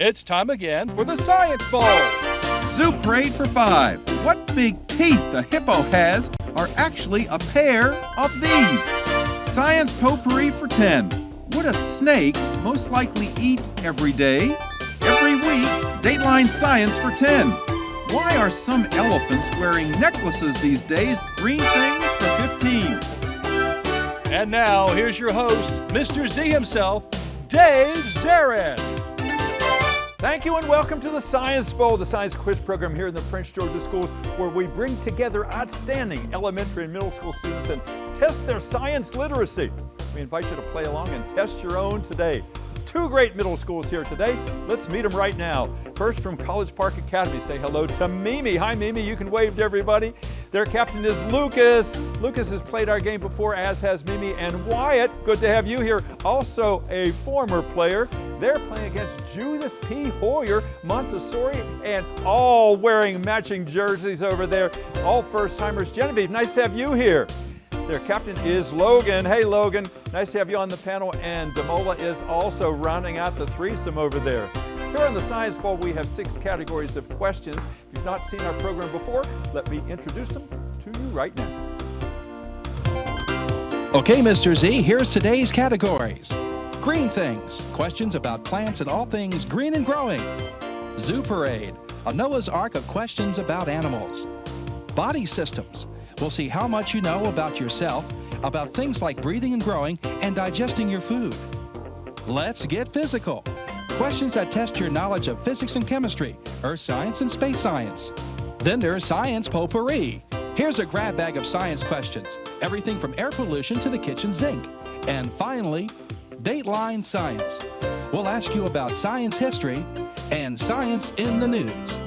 It's time again for the Science Bowl. Zoo parade for 5. What big teeth the hippo has are actually a pair of these. Science potpourri for 10. Would a snake most likely eat every day? Every week, Dateline Science for 10. Why are some elephants wearing necklaces these days? Green things for 15. And now, here's your host, Mr. Z himself, Dave Zarin. Thank you and welcome to the Science Bowl, the science quiz program here in the Prince George's Schools, where we bring together outstanding elementary and middle school students and test their science literacy. We invite you to play along and test your own today. 2 great middle schools here today. Let's meet them right now. First, from College Park Academy, say hello to Mimi. Hi, Mimi. You can wave to everybody. Their captain is Lucas. Lucas has played our game before, as has Mimi. And Wyatt, good to have you here, also a former player. They're playing against Judith P. Hoyer, Montessori, and all wearing matching jerseys over there. All first-timers. Genevieve, nice to have you here. Their captain is Logan. Hey, Logan. Nice to have you on the panel. And Damola is also rounding out the threesome over there. Here on the Science Bowl, we have 6 categories of questions. If you've not seen our program before, let me introduce them to you right now. Okay, Mr. Z, here's today's categories. Green things, questions about plants and all things green and growing. Zoo parade, a Noah's Ark of questions about animals. Body systems, we'll see how much you know about yourself, about things like breathing and growing and digesting your food. Let's get physical. Questions that test your knowledge of physics and chemistry, earth science and space science. Then there's science potpourri. Here's a grab bag of science questions, everything from air pollution to the kitchen sink. And finally, Dateline Science. We'll ask you about science history and science in the news.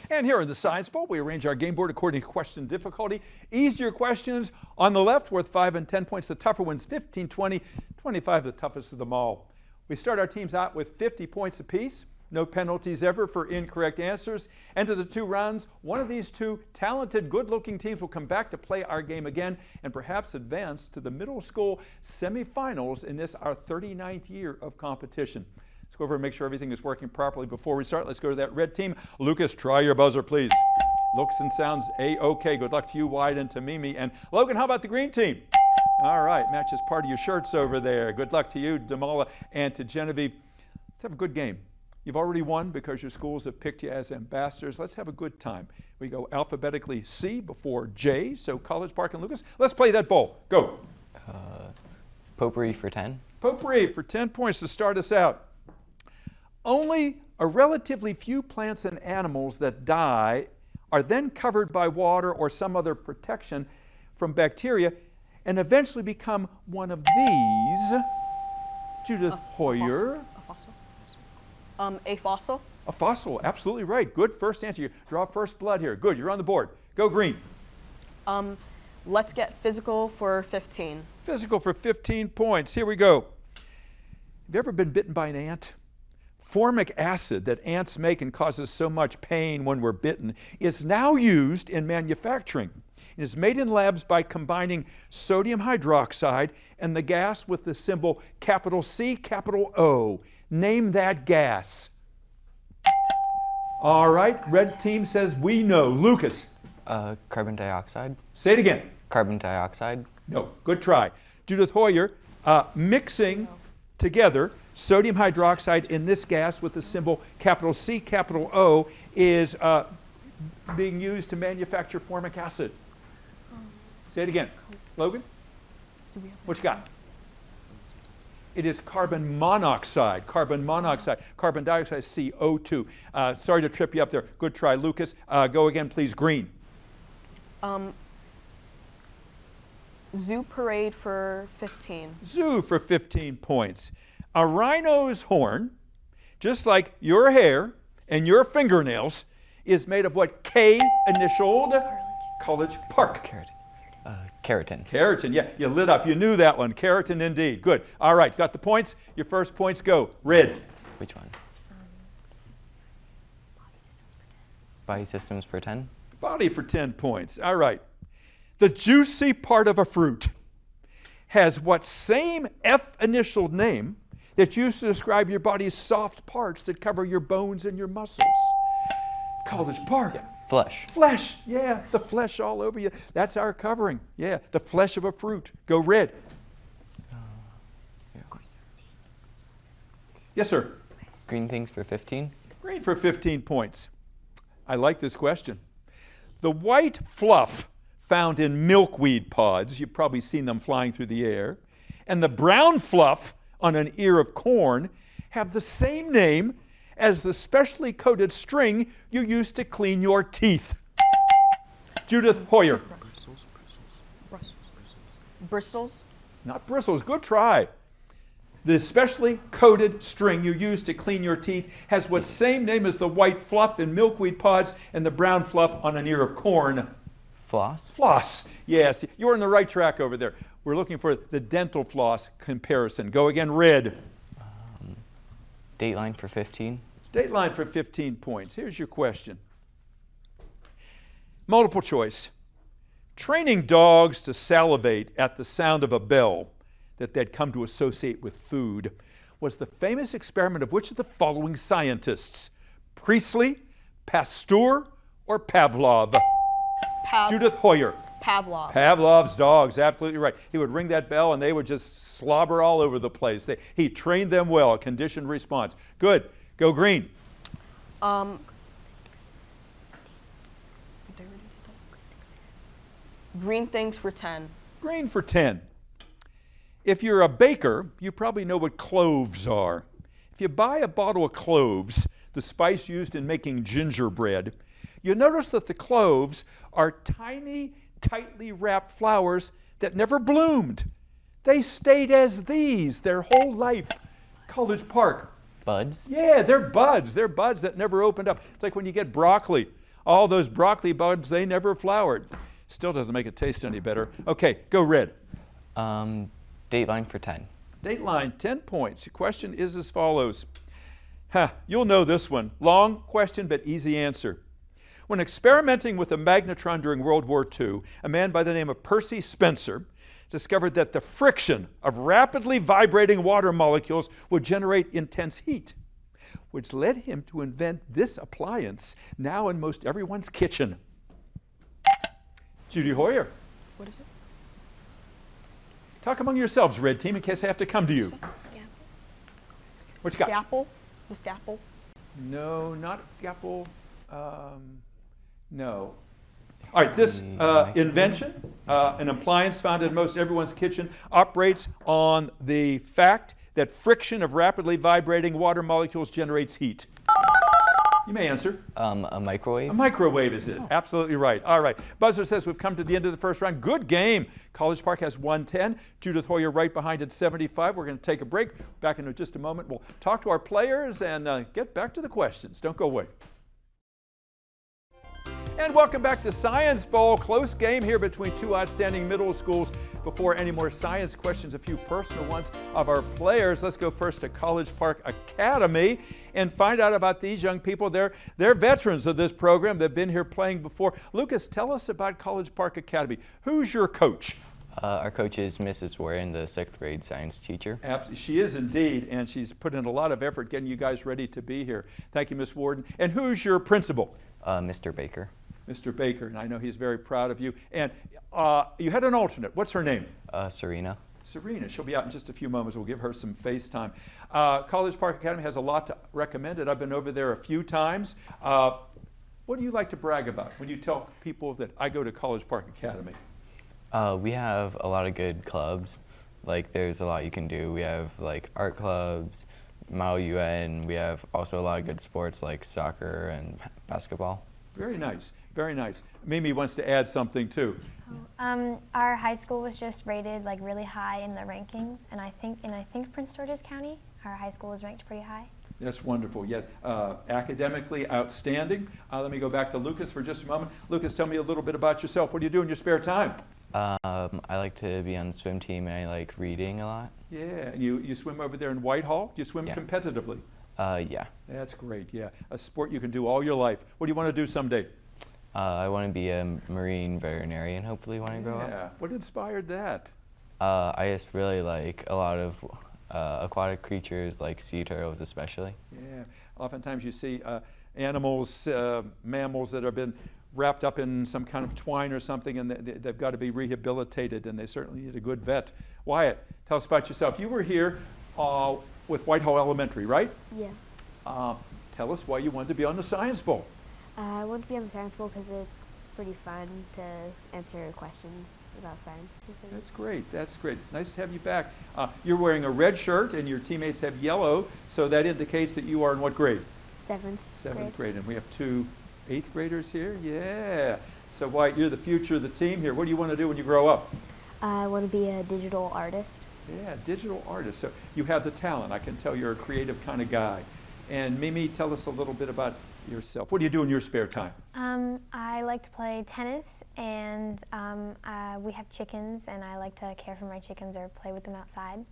And here in the Science Bowl, we arrange our game board according to question difficulty. Easier questions on the left worth 5 and 10 points. The tougher ones 15, 20, 25, the toughest of them all. We start our teams out with 50 points apiece. No penalties ever for incorrect answers. Enter the 2 rounds. One of these 2 talented, good-looking teams will come back to play our game again and perhaps advance to the middle school semifinals in this, our 39th year of competition. Let's go over and make sure everything is working properly before we start. Let's go to that red team. Lucas, try your buzzer, please. Looks and sounds A-OK. Good luck to you, Wyatt, and to Mimi. And Logan, how about the green team? All right, matches part of your shirts over there. Good luck to you, Damola, and to Genevieve. Let's have a good game. You've already won because your schools have picked you as ambassadors. Let's have a good time. We go alphabetically C before J, so College Park and Lucas. Let's play that bowl. Go. Potpourri for 10. Potpourri for 10 points to start us out. Only a relatively few plants and animals that die are then covered by water or some other protection from bacteria and eventually become one of these. Judith Hoyer. A fossil? A fossil, absolutely right. Good first answer. You draw first blood here. Good, you're on the board. Go green. Let's get physical for 15. Physical for 15 points. Here we go. Have you ever been bitten by an ant? Formic acid that ants make and causes so much pain when we're bitten is now used in manufacturing. It is made in labs by combining sodium hydroxide and the gas with the symbol capital C, capital O. Name that gas. All right, red team says we know. Lucas. Carbon dioxide. Say it again. Carbon dioxide. No, good try. Judith Hoyer, mixing together sodium hydroxide in this gas with the symbol capital C, capital O is being used to manufacture formic acid. Say it again. Logan? What you got? It is carbon monoxide. Carbon monoxide. Carbon dioxide, CO2. Sorry to trip you up there. Good try, Lucas. Go again, please. Green. Zoo parade for 15. Zoo for 15 points. A rhino's horn, just like your hair and your fingernails, is made of what K initialed? College Park. Keratin. Keratin, yeah, you lit up. You knew that one. Keratin indeed. Good. All right, got the points. Your first points go. Red. Which one? Body systems for 10. Body for 10 points. All right. The juicy part of a fruit has what same F initialed name that's used to describe your body's soft parts that cover your bones and your muscles? College Park. Flesh. Flesh, yeah, the flesh all over you. That's our covering, yeah, the flesh of a fruit. Go red. Yes, sir. Green things for 15. Green for 15 points. I like this question. The white fluff found in milkweed pods, you've probably seen them flying through the air, and the brown fluff on an ear of corn have the same name as the specially coated string you use to clean your teeth. Judith Hoyer. Bristles. Not bristles, good try. The specially coated string you use to clean your teeth has what same name as the white fluff in milkweed pods and the brown fluff on an ear of corn. Floss. Floss. Yes, you're on the right track over there. We're looking for the dental floss comparison. Go again, red. Dateline for 15. Dateline for 15 points. Here's your question. Multiple choice. Training dogs to salivate at the sound of a bell that they'd come to associate with food was the famous experiment of which of the following scientists? Priestley, Pasteur, or Pavlov? Judith Hoyer. Pavlov. Pavlov's dogs, absolutely right. He would ring that bell and they would just slobber all over the place. He trained them well, a conditioned response. Good. Go green. Green things for 10. Green for 10. If you're a baker, you probably know what cloves are. If you buy a bottle of cloves, the spice used in making gingerbread, you notice that the cloves are tiny, tightly wrapped flowers that never bloomed. They stayed as these their whole life. College Park. Buds. Yeah, they're buds. They're buds that never opened up. It's like when you get broccoli. All those broccoli buds, they never flowered. Still doesn't make it taste any better. Okay, go red. Dateline for 10. Dateline, 10 points. The question is as follows. You'll know this one. Long question, but easy answer. When experimenting with a magnetron during World War II, a man by the name of Percy Spencer discovered that the friction of rapidly vibrating water molecules would generate intense heat, which led him to invent this appliance now in most everyone's kitchen. Judy Hoyer. What is it? Talk among yourselves, red team, in case I have to come to you. What you got? Scalpel. The scalpel. No, not scalpel. No. All right, this invention, an appliance found in most everyone's kitchen, operates on the fact that friction of rapidly vibrating water molecules generates heat. You may answer. A microwave. A microwave is it. Absolutely right. All right. Buzzer says we've come to the end of the first round. Good game. College Park has 110. Judith Hoyer right behind at 75. We're going to take a break. Back in just a moment. We'll talk to our players and get back to the questions. Don't go away. And welcome back to Science Bowl. Close game here between two outstanding middle schools. Before any more science questions, a few personal ones of our players. Let's go first to College Park Academy and find out about these young people. They're veterans of this program. They've been here playing before. Lucas, tell us about College Park Academy. Who's your coach? Our coach is Mrs. Warren, the 6th grade science teacher. Absolutely. She is indeed, and she's put in a lot of effort getting you guys ready to be here. Thank you, Ms. Warden. And who's your principal? Mr. Baker. Mr. Baker, and I know he's very proud of you. And you had an alternate. What's her name? Serena. Serena. She'll be out in just a few moments. We'll give her some face time. College Park Academy has a lot to recommend it. I've been over there a few times. What do you like to brag about when you tell people that I go to College Park Academy? We have a lot of good clubs. Like, there's a lot you can do. We have like art clubs, Model UN. We have also a lot of good sports like soccer and basketball. Very nice. Very nice. Mimi wants to add something too. Our high school was just rated like really high in the rankings, and I think Prince George's County, our high school was ranked pretty high. That's wonderful. Yes, academically outstanding. Let me go back to Lucas for just a moment. Lucas, tell me a little bit about yourself. What do you do in your spare time? I like to be on the swim team, and I like reading a lot. Yeah, you swim over there in Whitehall. Do you swim competitively? Yeah. That's great. Yeah, a sport you can do all your life. What do you want to do someday? I want to be a marine veterinarian, hopefully, when I grow up. Yeah. What inspired that? I just really like a lot of aquatic creatures like sea turtles especially. Yeah, oftentimes you see animals, mammals that have been wrapped up in some kind of twine or something, and they've got to be rehabilitated, and they certainly need a good vet. Wyatt, tell us about yourself. You were here with Whitehall Elementary, right? Yeah. Tell us why you wanted to be on the Science Bowl. I wanted to be on the Science Bowl because it's pretty fun to answer questions about science. That's great. That's great. Nice to have you back. You're wearing a red shirt, and your teammates have yellow, so that indicates that you are in what grade? Seventh grade. And we have 2 8th graders here? Yeah. So Wyatt, you're the future of the team here. What do you want to do when you grow up? I want to be a digital artist. Yeah, digital artist. So you have the talent. I can tell you're a creative kind of guy. And Mimi, tell us a little bit about yourself. What do you do in your spare time? I like to play tennis, and we have chickens, and I like to care for my chickens or play with them outside.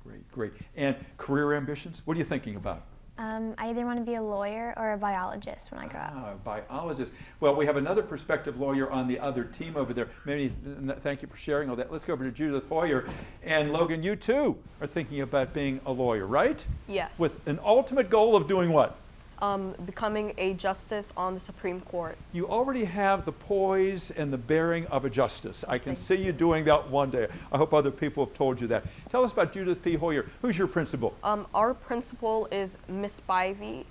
Great, great. And career ambitions? What are you thinking about? I either want to be a lawyer or a biologist when I grow up. Biologist. Well, we have another prospective lawyer on the other team over there. Mimi, thank you for sharing all that. Let's go over to Judith Hoyer. And Logan, you too are thinking about being a lawyer, right? Yes. With an ultimate goal of doing what? Becoming a justice on the Supreme Court. You already have the poise and the bearing of a justice. I can see you doing that one day. I hope other people have told you that. Tell us about Judith P. Hoyer. Who's your principal? Our principal is Miss Spivey,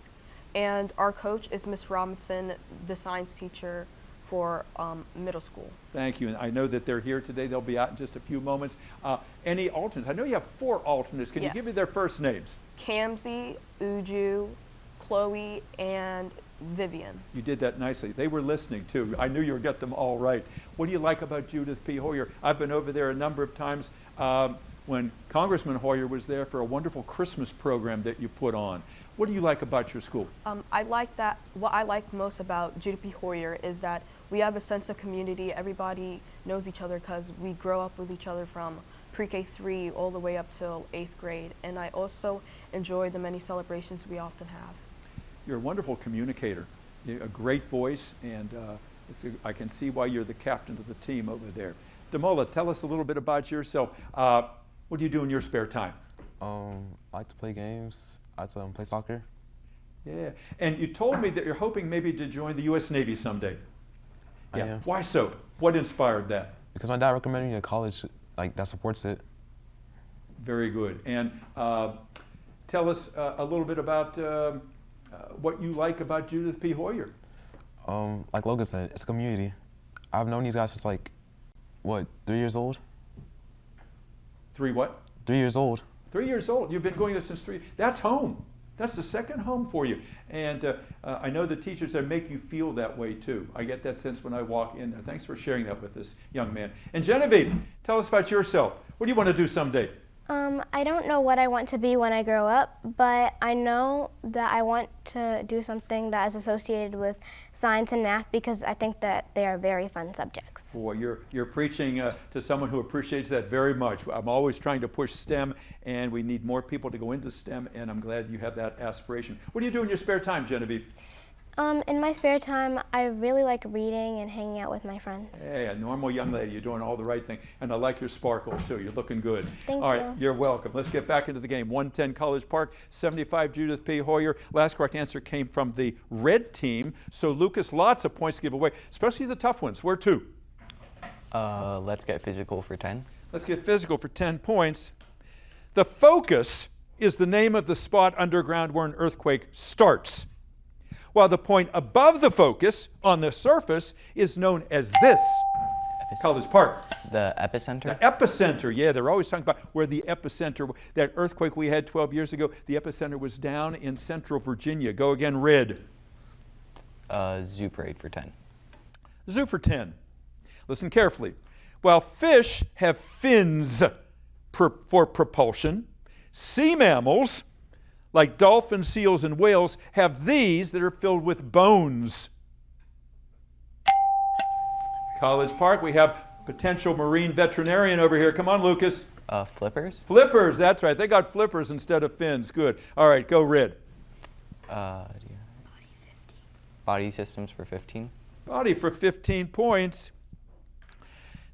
and our coach is Miss Robinson, the science teacher for middle school. Thank you. And I know that they're here today. They'll be out in just a few moments. Any alternates? I know you have 4 alternates. Can you give me their first names? Kamsi, Uju, Chloe, and Vivian. You did that nicely. They were listening too. I knew you would get them all right. What do you like about Judith P. Hoyer? I've been over there a number of times when Congressman Hoyer was there for a wonderful Christmas program that you put on. What do you like about your school? I like that. What I like most about Judith P. Hoyer is that we have a sense of community. Everybody knows each other because we grow up with each other from pre-K 3 all the way up till 8th grade. And I also enjoy the many celebrations we often have. You're a wonderful communicator, a great voice, and I can see why you're the captain of the team over there. Damola, tell us a little bit about yourself. What do you do in your spare time? I like to play games. I like to play soccer. Yeah, and you told me that you're hoping maybe to join the U.S. Navy someday. I am. Why so? What inspired that? Because my dad recommended me a college that supports it. Very good. And tell us a little bit about what you like about Judith P. Hoyer. Like Logan said, it's a community. I've known these guys since 3 years old? 3 what? 3 years old. 3 years old. You've been going there since 3. That's home. That's the second home for you. And I know the teachers that make you feel that way too. I get that sense when I walk in there. Thanks for sharing that with this young man. And Genevieve, tell us about yourself. What do you want to do someday? I don't know what I want to be when I grow up, but I know that I want to do something that is associated with science and math because I think that they are very fun subjects. Boy, you're preaching to someone who appreciates that very much. I'm always trying to push STEM, and we need more people to go into STEM, and I'm glad you have that aspiration. What do you do in your spare time, Genevieve? In my spare time, I really like reading and hanging out with my friends. Hey, a normal young lady. You're doing all the right thing. And I like your sparkle, too. You're looking good. Thank all you. right, you're welcome. Let's get back into the game. 110 College Park, 75 Judith P. Hoyer. Last correct answer came from the red team. So, Lucas, lots of points to give away, especially the tough ones. Where to? Let's get physical for 10. Let's get physical for 10 points. The focus is the name of the spot underground where an earthquake starts, while the point above the focus on the surface is known as this. College Park. The epicenter? The epicenter, yeah, they're always talking about where the epicenter, that earthquake we had 12 years ago, the epicenter was down in central Virginia. Go again, red. Zoo parade for 10. Zoo for 10. Listen carefully. While fish have fins for propulsion, sea mammals, like dolphins, seals, and whales, have these that are filled with bones. College Park, we have potential marine veterinarian over here. Come on, Lucas. Flippers? Flippers, that's right. They got flippers instead of fins. Good. All right, go red. Body systems for 15. Body for 15 points.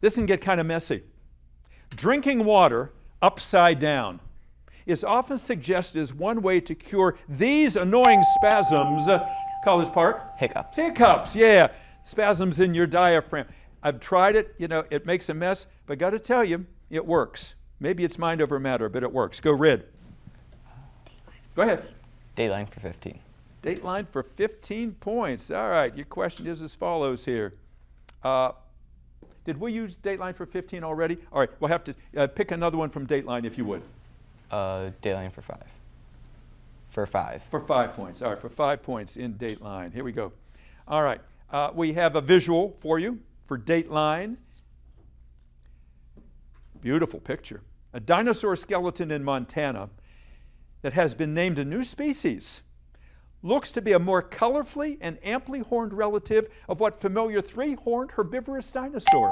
This can get kind of messy. Drinking water upside down is often suggested as one way to cure these annoying spasms. College Park? Hiccups. Hiccups, yeah. Spasms in your diaphragm. I've tried it, you know, it makes a mess, but got to tell you, it works. Maybe it's mind over matter, but it works. Go red. Go ahead. Dateline for 15. Dateline for 15 points. All right, your question is as follows here. Did we use Dateline for 15 already? All right, we'll have to pick another one from Dateline if you would. Dateline for 5. For 5. For 5 points. All right, for 5 points in Dateline. Here we go. All right, we have a visual for you for Dateline. Beautiful picture. A dinosaur skeleton in Montana that has been named a new species. Looks to be a more colorfully and amply horned relative of what familiar three-horned herbivorous dinosaur.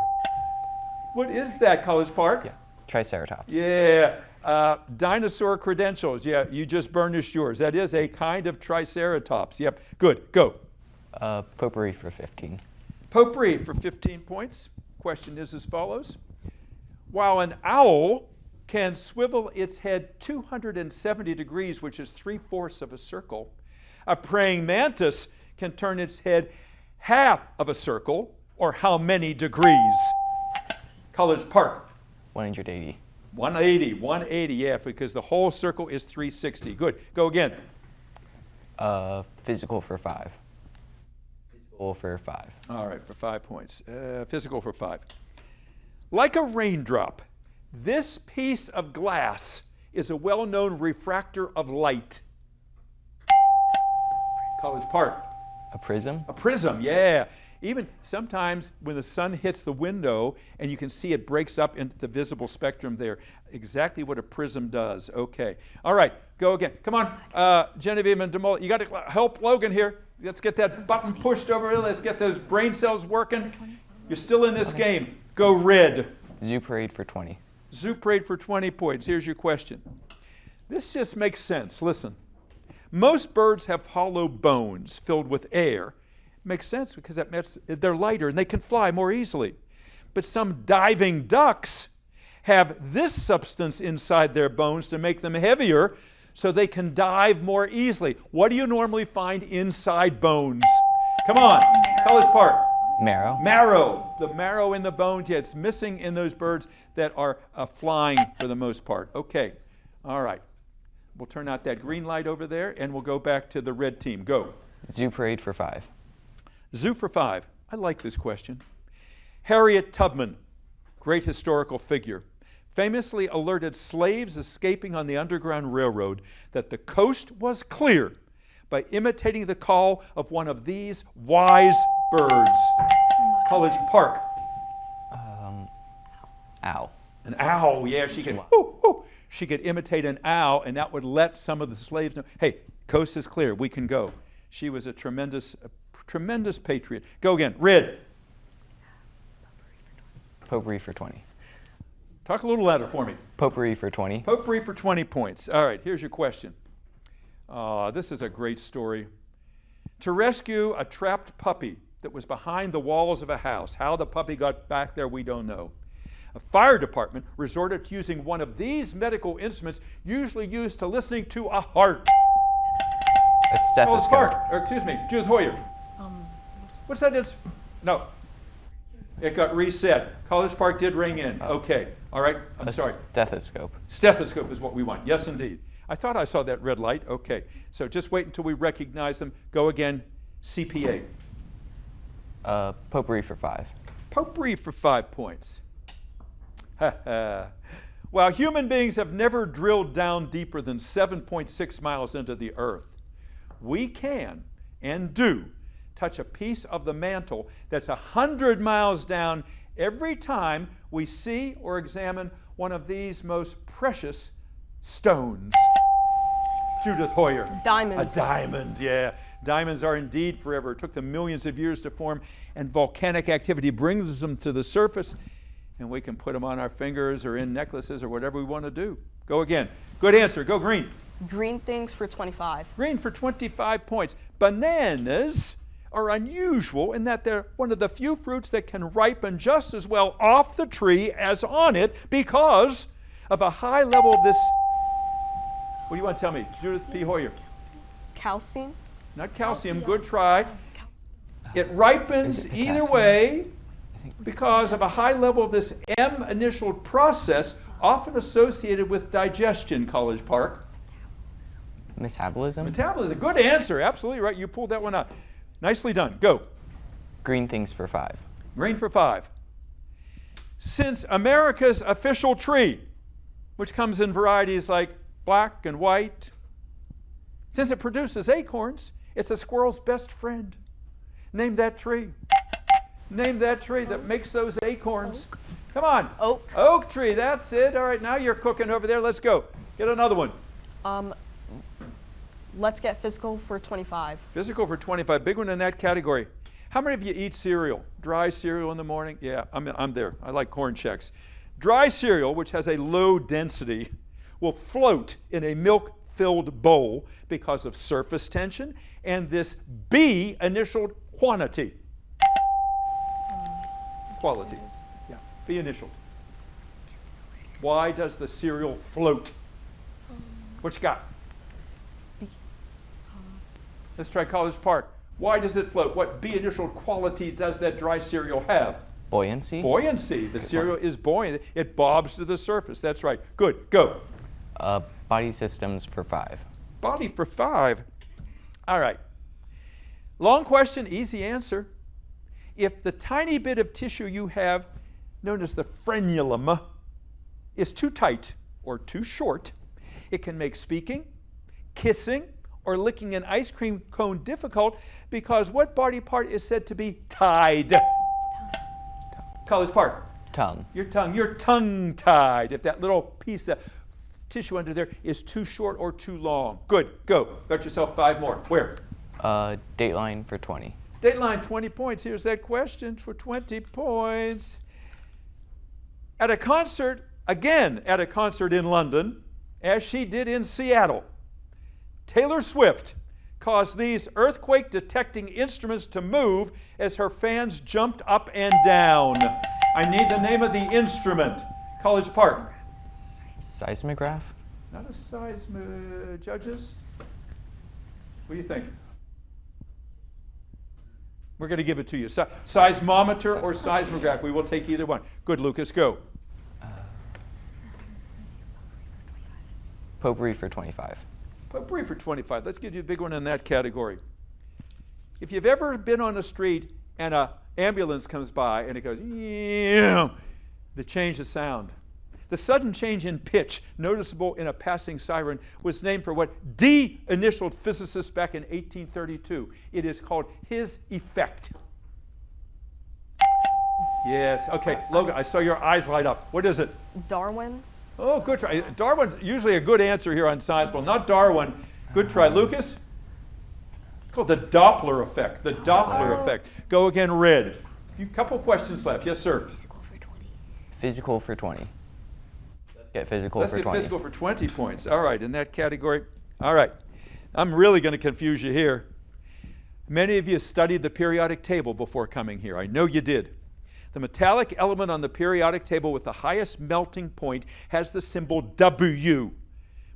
What is that, College Park? Yeah, Triceratops. Yeah, dinosaur credentials. Yeah, you just burnished yours. That is a kind of Triceratops. Yep, good, go. Potpourri for 15. Potpourri for 15 points. Question is as follows. While an owl can swivel its head 270 degrees, which is 3/4 of a circle, a praying mantis can turn its head half of a circle, or how many degrees? College Park. 180. 180, yeah, because the whole circle is 360. Good, go again. Physical for 5. Physical for 5. All right, for 5 points. Physical for 5. Like a raindrop, this piece of glass is a well-known refractor of light. College Park. A prism? A prism, yeah. Even sometimes when the sun hits the window and you can see it breaks up into the visible spectrum there. Exactly what a prism does. Okay. All right, go again. Come on, Genevieve and DeMol. You got to help Logan here. Let's get that button pushed over here. Let's get those brain cells working. You're still in this game. Go red. Zoo Parade for 20. Zoo Parade for 20 points. Here's your question. This just makes sense. Listen. Most birds have hollow bones filled with air. Makes sense because that means they're lighter and they can fly more easily. But some diving ducks have this substance inside their bones to make them heavier so they can dive more easily. What do you normally find inside bones? Come on, College Park. Marrow. Marrow. The marrow in the bones, yeah, it's missing in those birds that are flying for the most part. Okay, all right. We'll turn out that green light over there and we'll go back to the red team. Go. Zoo Parade for 5. Zoo for 5. I like this question. Harriet Tubman, great historical figure, famously alerted slaves escaping on the Underground Railroad that the coast was clear by imitating the call of one of these wise birds. College Park. Owl. An owl, yeah, she could, she could imitate an owl, and that would let some of the slaves know, hey, coast is clear, we can go. She was a tremendous patriot. Go again, red. Potpourri for 20. Talk a little louder for me. Potpourri for 20. Potpourri for 20 points. All right, here's your question. This is a great story. To rescue a trapped puppy that was behind the walls of a house, how the puppy got back there, we don't know. A fire department resorted to using one of these medical instruments usually used to listening to a heart. A stethoscope. Park, or excuse me, Judith Hoyer. What's that? No. It got reset. College Park did ring in. Okay. All right. I'm sorry. Stethoscope. Stethoscope is what we want. Yes, indeed. I thought I saw that red light. Okay. So just wait until we recognize them. Go again. CPA. Potpourri for 5. Potpourri for 5 points. While human beings have never drilled down deeper than 7.6 miles into the earth, we can and do touch a piece of the mantle that's 100 miles down every time we see or examine one of these most precious stones. Judith Hoyer. Diamonds. A diamond, yeah. Diamonds are indeed forever. It took them millions of years to form, and volcanic activity brings them to the surface, and we can put them on our fingers or in necklaces or whatever we want to do. Go again. Good answer. Go green. Green things for 25. Green for 25 points. Bananas are unusual in that they're one of the few fruits that can ripen just as well off the tree as on it because of a high level of this What do you want to tell me? Judith P. Hoyer. Calcium. Not calcium, good try. It ripens either way because of a high level of this M initial process, often associated with digestion, College Park. Metabolism? Metabolism, good answer, absolutely right. You pulled that one out. Nicely done, go. Green things for 5. Green for 5. Since America's official tree, which comes in varieties like black and white, since it produces acorns, it's a squirrel's best friend. Name that tree. Name that tree that makes those acorns. Oak. Come on. Oak. Oak tree, that's it. All right, now you're cooking over there. Let's go. Get another one. Let's get physical for 25. Physical for 25, big one in that category. How many of you eat cereal? Dry cereal in the morning? Yeah, I'm there. I like corn checks. Dry cereal, which has a low density, will float in a milk-filled bowl because of surface tension and this B initialed quantity. Quality. Yeah, B initialed. Why does the cereal float? What you got? Let's try College Park. Why does it float? What B initial quality does that dry cereal have? Buoyancy? Buoyancy. The cereal is buoyant. It bobs to the surface. That's right. Good. Go. Body systems for 5. Body for 5. All right. Long question, easy answer. If the tiny bit of tissue you have, known as the frenulum, is too tight or too short, it can make speaking, kissing, or licking an ice cream cone difficult because what body part is said to be tied? College Park. Tongue. Your tongue. You're tongue-tied if that little piece of tissue under there is too short or too long. Good. Go. Got yourself 5 more. Where? Dateline for 20. Dateline, 20 points. Here's that question for 20 points. At a concert, again at a concert in London, as she did in Seattle, Taylor Swift caused these earthquake-detecting instruments to move as her fans jumped up and down. I need the name of the instrument. College Park. Seismograph? Not a seismograph. Judges? What do you think? We're going to give it to you. Seismometer or seismograph. We will take either one. Good, Lucas, go. Potpourri for 25. Potpourri for 25. Let's give you a big one in that category. If you've ever been on a street and an ambulance comes by and it goes, the change of sound. The sudden change in pitch, noticeable in a passing siren, was named for what D-initialed physicists back in 1832. It is called his effect. Yes, okay, Logan, I saw your eyes light up. What is it? Darwin. Oh, good try. Darwin's usually a good answer here on Science Bowl, not Darwin. Good try. Lucas? It's called the Doppler effect. The Doppler effect. Go again, Red. A couple questions left. Yes, sir. Physical for 20. Physical for 20. Let's get physical for 20. Let's get physical for 20 points. All right, in that category. All right. I'm really going to confuse you here. Many of you studied the periodic table before coming here. I know you did. The metallic element on the periodic table with the highest melting point has the symbol W,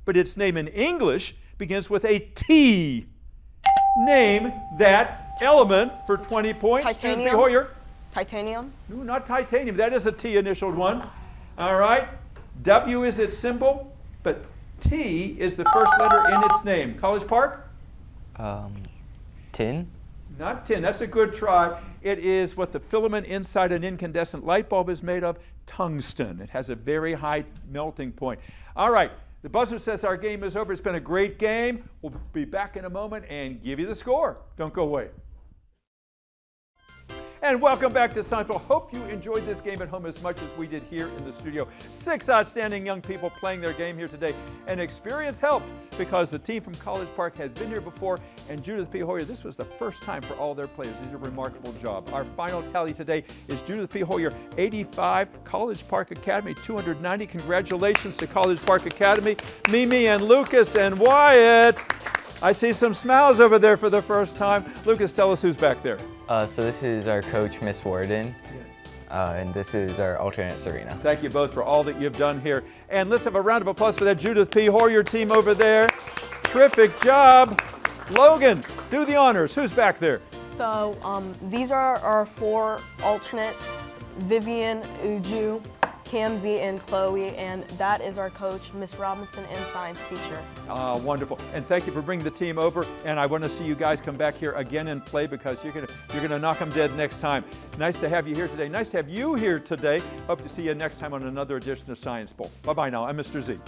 but its name in English begins with a T. Name that element for 20 points. Titanium. Hoyer. Titanium. No, not titanium. That is a T initialed one. All right. W is its symbol, but T is the first letter in its name. College Park? Tin? Not tin. That's a good try. It is what the filament inside an incandescent light bulb is made of, tungsten. It has a very high melting point. All right. The buzzer says our game is over. It's been a great game. We'll be back in a moment and give you the score. Don't go away. And welcome back to Seinfeld. Hope you enjoyed this game at home as much as we did here in the studio. 6 outstanding young people playing their game here today. And experience helped because the team from College Park has been here before. And Judith P. Hoyer, this was the first time for all their players. They did a remarkable job. Our final tally today is Judith P. Hoyer, 85, College Park Academy, 290. Congratulations to College Park Academy. Mimi and Lucas and Wyatt. I see some smiles over there for the first time. Lucas, tell us who's back there. So this is our coach, Miss Warden. and this is our alternate Serena. Thank you both for all that you've done here. And let's have a round of applause for that Judith P. Hoyer team over there. Terrific job. Logan, do the honors. Who's back there? So these are our 4 alternates, Vivian, Uju, Kamzi, and Chloe, and that is our coach, Miss Robinson, and science teacher. Wonderful. And thank you for bringing the team over. And I want to see you guys come back here again and play, because you're gonna knock them dead next time. Nice to have you here today. Nice to have you here today. Hope to see you next time on another edition of Science Bowl. Bye-bye now. I'm Mr. Z.